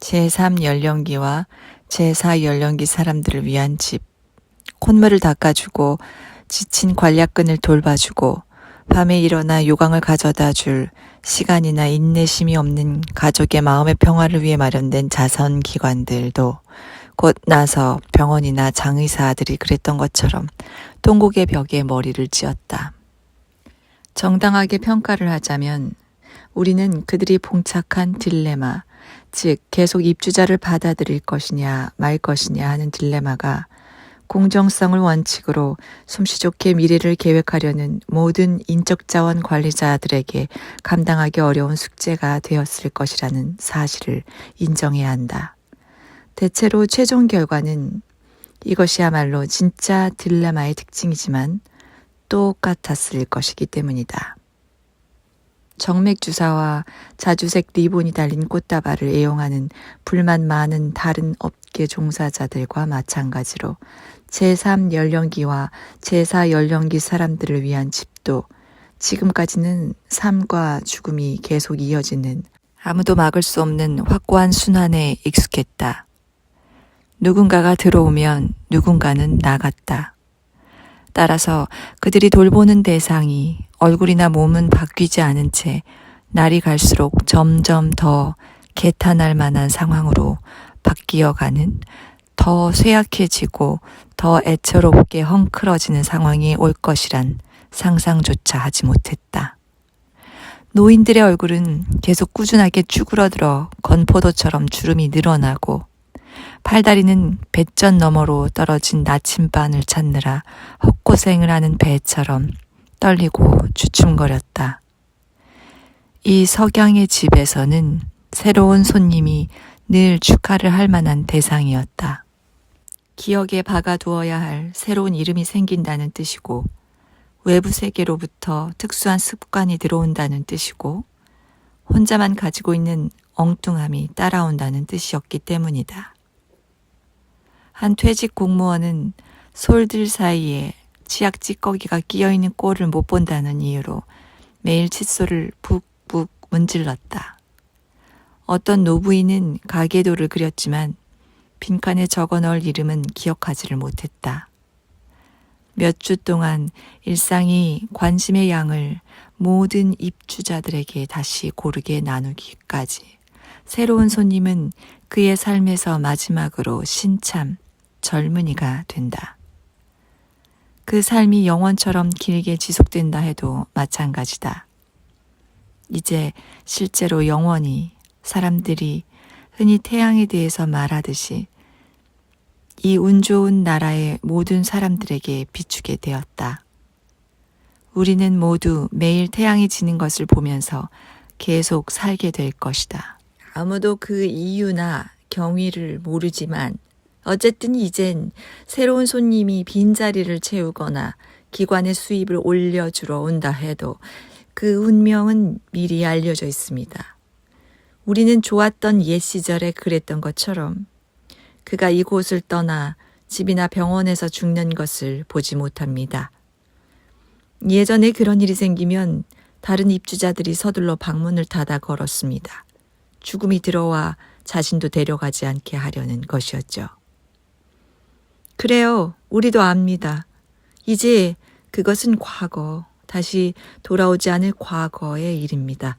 제3연령기와 제4연령기 사람들을 위한 집, 콧물을 닦아주고 지친 관략근을 돌봐주고 밤에 일어나 요강을 가져다 줄 시간이나 인내심이 없는 가족의 마음의 평화를 위해 마련된 자선기관들도 곧 나서 병원이나 장의사들이 그랬던 것처럼 통곡의 벽에 머리를 찧었다. 정당하게 평가를 하자면 우리는 그들이 봉착한 딜레마, 즉 계속 입주자를 받아들일 것이냐 말 것이냐 하는 딜레마가 공정성을 원칙으로 솜씨 좋게 미래를 계획하려는 모든 인적자원 관리자들에게 감당하기 어려운 숙제가 되었을 것이라는 사실을 인정해야 한다. 대체로 최종 결과는 이것이야말로 진짜 딜레마의 특징이지만 똑같았을 것이기 때문이다. 정맥주사와 자주색 리본이 달린 꽃다발을 애용하는 불만 많은 다른 업계 종사자들과 마찬가지로 제3연령기와 제4연령기 사람들을 위한 집도 지금까지는 삶과 죽음이 계속 이어지는 아무도 막을 수 없는 확고한 순환에 익숙했다. 누군가가 들어오면 누군가는 나갔다. 따라서 그들이 돌보는 대상이 얼굴이나 몸은 바뀌지 않은 채 날이 갈수록 점점 더 개탄할 만한 상황으로 바뀌어가는, 더 쇠약해지고 더 애처롭게 헝클어지는 상황이 올 것이란 상상조차 하지 못했다. 노인들의 얼굴은 계속 꾸준하게 쭈그러들어 건포도처럼 주름이 늘어나고 팔다리는 배전 너머로 떨어진 나침반을 찾느라 헛고생을 하는 배처럼 떨리고 주춤거렸다. 이 석양의 집에서는 새로운 손님이 늘 축하를 할 만한 대상이었다. 기억에 박아두어야 할 새로운 이름이 생긴다는 뜻이고, 외부 세계로부터 특수한 습관이 들어온다는 뜻이고, 혼자만 가지고 있는 엉뚱함이 따라온다는 뜻이었기 때문이다. 한 퇴직 공무원은 솔들 사이에 치약 찌꺼기가 끼어있는 꼴을 못 본다는 이유로 매일 칫솔을 북북 문질렀다. 어떤 노부인은 가계도를 그렸지만 빈칸에 적어 넣을 이름은 기억하지를 못했다. 몇 주 동안 일상이 관심의 양을 모든 입주자들에게 다시 고르게 나누기까지 새로운 손님은 그의 삶에서 마지막으로 신참 젊은이가 된다. 그 삶이 영원처럼 길게 지속된다 해도 마찬가지다. 이제 실제로 영원히 사람들이 흔히 태양에 대해서 말하듯이 이 운 좋은 나라의 모든 사람들에게 비추게 되었다. 우리는 모두 매일 태양이 지는 것을 보면서 계속 살게 될 것이다. 아무도 그 이유나 경위를 모르지만 어쨌든 이젠 새로운 손님이 빈자리를 채우거나 기관의 수입을 올려주러 온다 해도 그 운명은 미리 알려져 있습니다. 우리는 좋았던 옛 시절에 그랬던 것처럼 그가 이곳을 떠나 집이나 병원에서 죽는 것을 보지 못합니다. 예전에 그런 일이 생기면 다른 입주자들이 서둘러 방문을 닫아 걸었습니다. 죽음이 들어와 자신도 데려가지 않게 하려는 것이었죠. 그래요. 우리도 압니다. 이제 그것은 과거, 다시 돌아오지 않을 과거의 일입니다.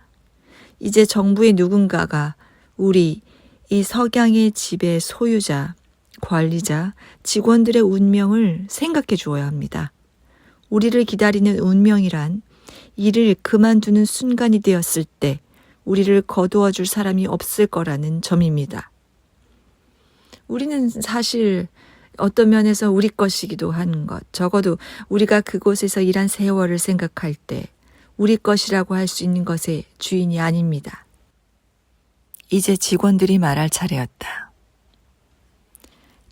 이제 정부의 누군가가 우리 이 석양의 집의 소유자, 관리자, 직원들의 운명을 생각해 주어야 합니다. 우리를 기다리는 운명이란 일을 그만두는 순간이 되었을 때 우리를 거두어 줄 사람이 없을 거라는 점입니다. 우리는 사실 어떤 면에서 우리 것이기도 한 것, 적어도 우리가 그곳에서 일한 세월을 생각할 때 우리 것이라고 할 수 있는 것의 주인이 아닙니다. 이제 직원들이 말할 차례였다.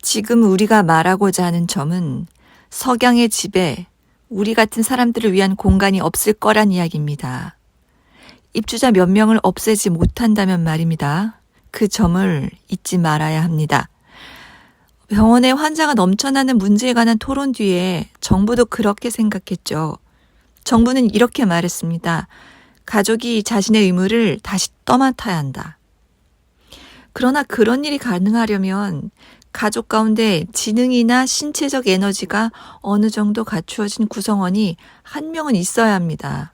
지금 우리가 말하고자 하는 점은 석양의 집에 우리 같은 사람들을 위한 공간이 없을 거란 이야기입니다. 입주자 몇 명을 없애지 못한다면 말입니다. 그 점을 잊지 말아야 합니다. 병원에 환자가 넘쳐나는 문제에 관한 토론 뒤에 정부도 그렇게 생각했죠. 정부는 이렇게 말했습니다. 가족이 자신의 의무를 다시 떠맡아야 한다. 그러나 그런 일이 가능하려면 가족 가운데 지능이나 신체적 에너지가 어느 정도 갖추어진 구성원이 한 명은 있어야 합니다.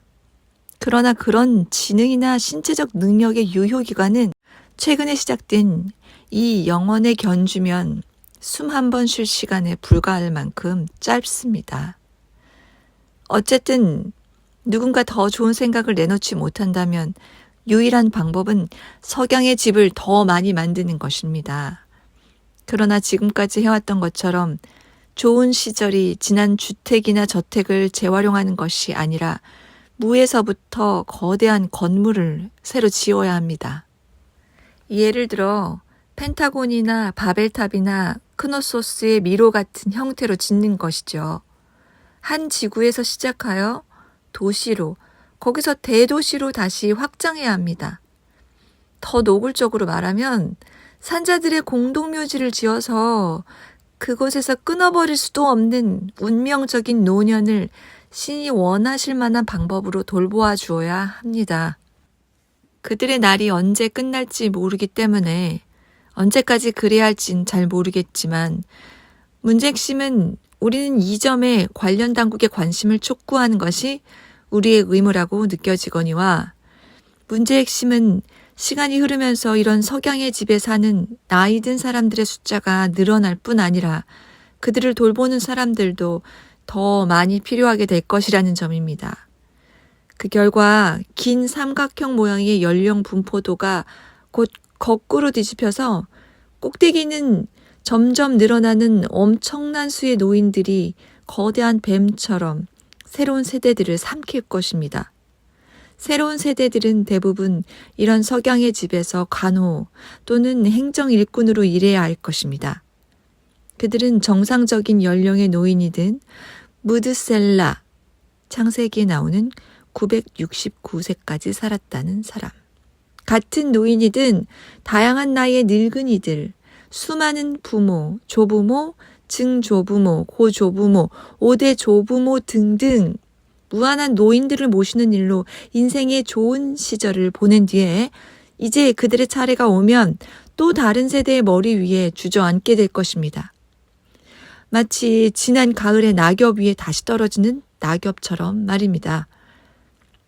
그러나 그런 지능이나 신체적 능력의 유효기간은 최근에 시작된 이 영혼의 견주면 숨 한 번 쉴 시간에 불과할 만큼 짧습니다. 어쨌든 누군가 더 좋은 생각을 내놓지 못한다면 유일한 방법은 석양의 집을 더 많이 만드는 것입니다. 그러나 지금까지 해왔던 것처럼 좋은 시절이 지난 주택이나 저택을 재활용하는 것이 아니라 무에서부터 거대한 건물을 새로 지어야 합니다. 예를 들어 펜타곤이나 바벨탑이나 크노소스의 미로 같은 형태로 짓는 것이죠. 한 지구에서 시작하여 도시로, 거기서 대도시로 다시 확장해야 합니다. 더 노골적으로 말하면 산자들의 공동묘지를 지어서 그곳에서 끊어버릴 수도 없는 운명적인 노년을 신이 원하실 만한 방법으로 돌보아 주어야 합니다. 그들의 날이 언제 끝날지 모르기 때문에 언제까지 그래야 할진 잘 모르겠지만 문제의 핵심은 우리는 이 점에 관련 당국의 관심을 촉구하는 것이 우리의 의무라고 느껴지거니와 문제의 핵심은 시간이 흐르면서 이런 석양의 집에 사는 나이 든 사람들의 숫자가 늘어날 뿐 아니라 그들을 돌보는 사람들도 더 많이 필요하게 될 것이라는 점입니다. 그 결과 긴 삼각형 모양의 연령 분포도가 곧 거꾸로 뒤집혀서 꼭대기는 점점 늘어나는 엄청난 수의 노인들이 거대한 뱀처럼 새로운 세대들을 삼킬 것입니다. 새로운 세대들은 대부분 이런 석양의 집에서 간호 또는 행정 일꾼으로 일해야 할 것입니다. 그들은 정상적인 연령의 노인이든 무드셀라, 창세기에 나오는 969세까지 살았다는 사람. 같은 노인이든 다양한 나이의 늙은이들, 수많은 부모, 조부모, 증조부모, 고조부모, 5대 조부모 등등 무한한 노인들을 모시는 일로 인생의 좋은 시절을 보낸 뒤에 이제 그들의 차례가 오면 또 다른 세대의 머리 위에 주저앉게 될 것입니다. 마치 지난 가을의 낙엽 위에 다시 떨어지는 낙엽처럼 말입니다.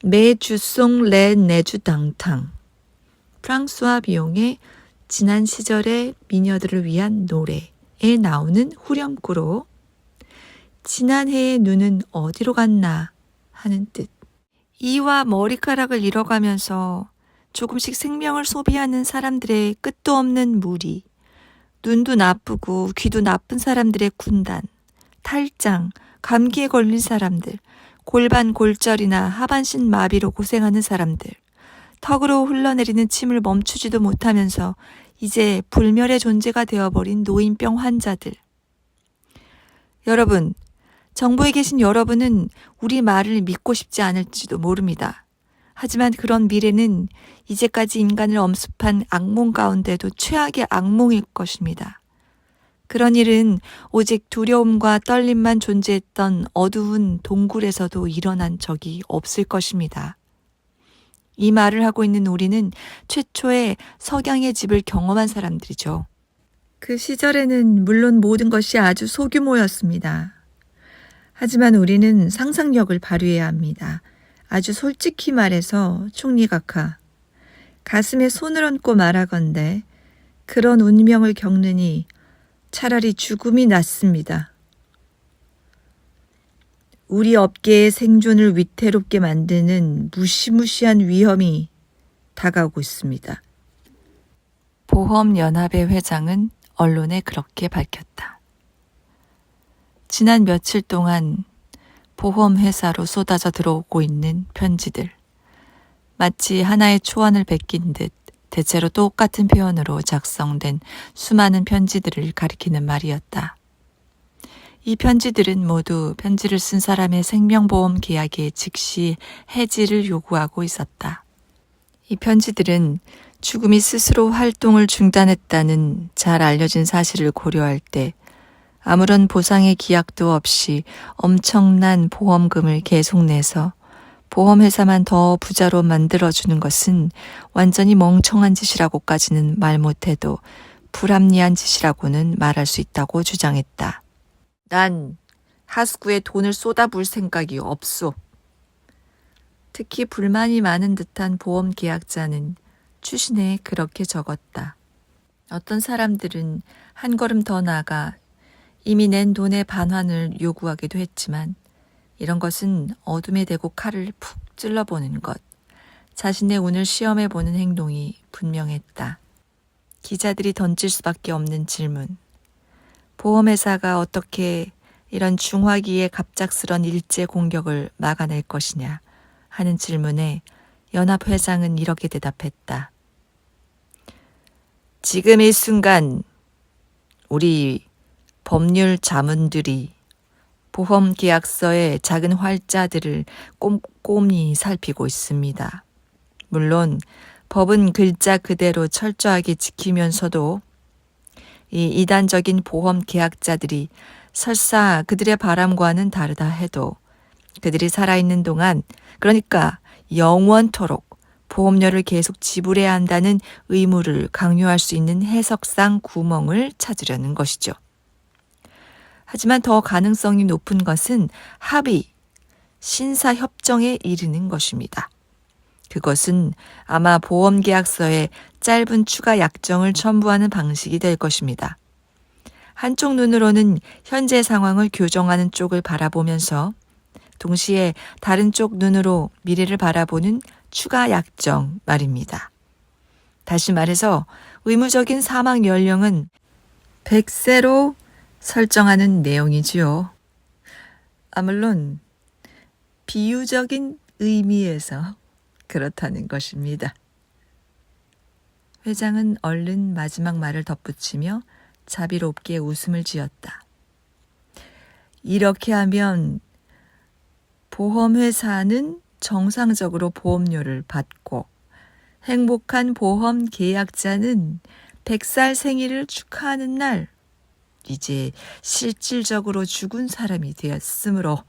메주송 레 네주 당탕. 프랑스와 비용의 지난 시절의 미녀들을 위한 노래에 나오는 후렴구로 지난해의 눈은 어디로 갔나 하는 뜻. 이와 머리카락을 잃어가면서 조금씩 생명을 소비하는 사람들의 끝도 없는 무리, 눈도 나쁘고 귀도 나쁜 사람들의 군단, 탈장, 감기에 걸린 사람들, 골반 골절이나 하반신 마비로 고생하는 사람들, 턱으로 흘러내리는 침을 멈추지도 못하면서 이제 불멸의 존재가 되어버린 노인병 환자들. 여러분, 정부에 계신 여러분은 우리 말을 믿고 싶지 않을지도 모릅니다. 하지만 그런 미래는 이제까지 인간을 엄습한 악몽 가운데도 최악의 악몽일 것입니다. 그런 일은 오직 두려움과 떨림만 존재했던 어두운 동굴에서도 일어난 적이 없을 것입니다. 이 말을 하고 있는 우리는 최초의 석양의 집을 경험한 사람들이죠. 그 시절에는 물론 모든 것이 아주 소규모였습니다. 하지만 우리는 상상력을 발휘해야 합니다. 아주 솔직히 말해서 총리각하, 가슴에 손을 얹고 말하건대 그런 운명을 겪느니 차라리 죽음이 낫습니다. 우리 업계의 생존을 위태롭게 만드는 무시무시한 위험이 다가오고 있습니다. 보험연합의 회장은 언론에 그렇게 밝혔다. 지난 며칠 동안 보험회사로 쏟아져 들어오고 있는 편지들. 마치 하나의 초안을 베낀 듯 대체로 똑같은 표현으로 작성된 수많은 편지들을 가리키는 말이었다. 이 편지들은 모두 편지를 쓴 사람의 생명보험 계약의 즉시 해지를 요구하고 있었다. 이 편지들은 죽음이 스스로 활동을 중단했다는 잘 알려진 사실을 고려할 때 아무런 보상의 기약도 없이 엄청난 보험금을 계속 내서 보험회사만 더 부자로 만들어주는 것은 완전히 멍청한 짓이라고까지는 말 못해도 불합리한 짓이라고는 말할 수 있다고 주장했다. 난 하수구에 돈을 쏟아부을 생각이 없소. 특히 불만이 많은 듯한 보험 계약자는 추신에 그렇게 적었다. 어떤 사람들은 한 걸음 더 나아가 이미 낸 돈의 반환을 요구하기도 했지만 이런 것은 어둠에 대고 칼을 푹 찔러보는 것, 자신의 운을 시험해보는 행동이 분명했다. 기자들이 던질 수밖에 없는 질문. 보험회사가 어떻게 이런 중화기의 갑작스런 일제 공격을 막아낼 것이냐 하는 질문에 연합회장은 이렇게 대답했다. 지금 이 순간 우리 법률 자문들이 보험 계약서의 작은 활자들을 꼼꼼히 살피고 있습니다. 물론 법은 글자 그대로 철저하게 지키면서도 이 이단적인 보험 계약자들이 설사 그들의 바람과는 다르다 해도 그들이 살아있는 동안, 그러니까 영원토록 보험료를 계속 지불해야 한다는 의무를 강요할 수 있는 해석상 구멍을 찾으려는 것이죠. 하지만 더 가능성이 높은 것은 합의, 신사협정에 이르는 것입니다. 그것은 아마 보험계약서에 짧은 추가 약정을 첨부하는 방식이 될 것입니다. 한쪽 눈으로는 현재 상황을 교정하는 쪽을 바라보면서 동시에 다른 쪽 눈으로 미래를 바라보는 추가 약정 말입니다. 다시 말해서 의무적인 사망 연령은 100세로 설정하는 내용이지요. 물론 비유적인 의미에서 그렇다는 것입니다. 회장은 얼른 마지막 말을 덧붙이며 자비롭게 웃음을 지었다. 이렇게 하면 보험회사는 정상적으로 보험료를 받고 행복한 보험 계약자는 100살 생일을 축하하는 날 이제 실질적으로 죽은 사람이 되었으므로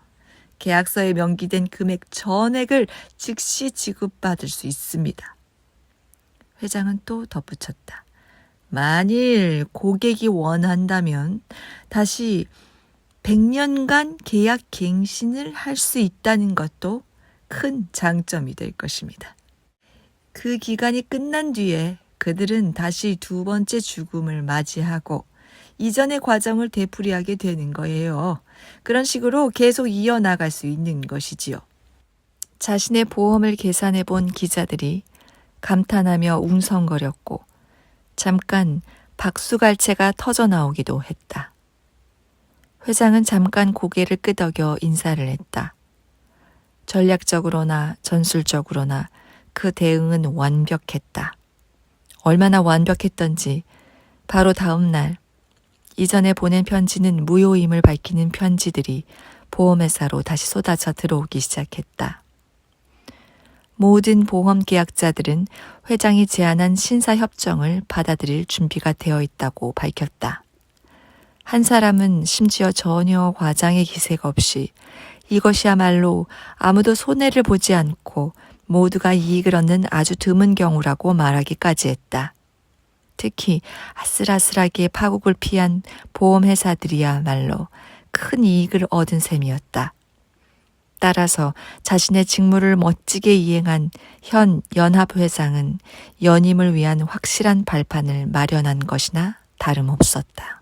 계약서에 명기된 금액 전액을 즉시 지급받을 수 있습니다. 회장은 또 덧붙였다. 만일 고객이 원한다면 다시 100년간 계약 갱신을 할 수 있다는 것도 큰 장점이 될 것입니다. 그 기간이 끝난 뒤에 그들은 다시 두 번째 죽음을 맞이하고 이전의 과정을 되풀이하게 되는 거예요. 그런 식으로 계속 이어나갈 수 있는 것이지요. 자신의 보험을 계산해 본 기자들이 감탄하며 웅성거렸고 잠깐 박수갈채가 터져 나오기도 했다. 회장은 잠깐 고개를 끄덕여 인사를 했다. 전략적으로나 전술적으로나 그 대응은 완벽했다. 얼마나 완벽했던지 바로 다음 날 이전에 보낸 편지는 무효임을 밝히는 편지들이 보험회사로 다시 쏟아져 들어오기 시작했다. 모든 보험 계약자들은 회장이 제안한 신사협정을 받아들일 준비가 되어 있다고 밝혔다. 한 사람은 심지어 전혀 과장의 기색 없이 이것이야말로 아무도 손해를 보지 않고 모두가 이익을 얻는 아주 드문 경우라고 말하기까지 했다. 특히 아슬아슬하게 파국을 피한 보험회사들이야말로 큰 이익을 얻은 셈이었다. 따라서 자신의 직무를 멋지게 이행한 현 연합회장은 연임을 위한 확실한 발판을 마련한 것이나 다름없었다.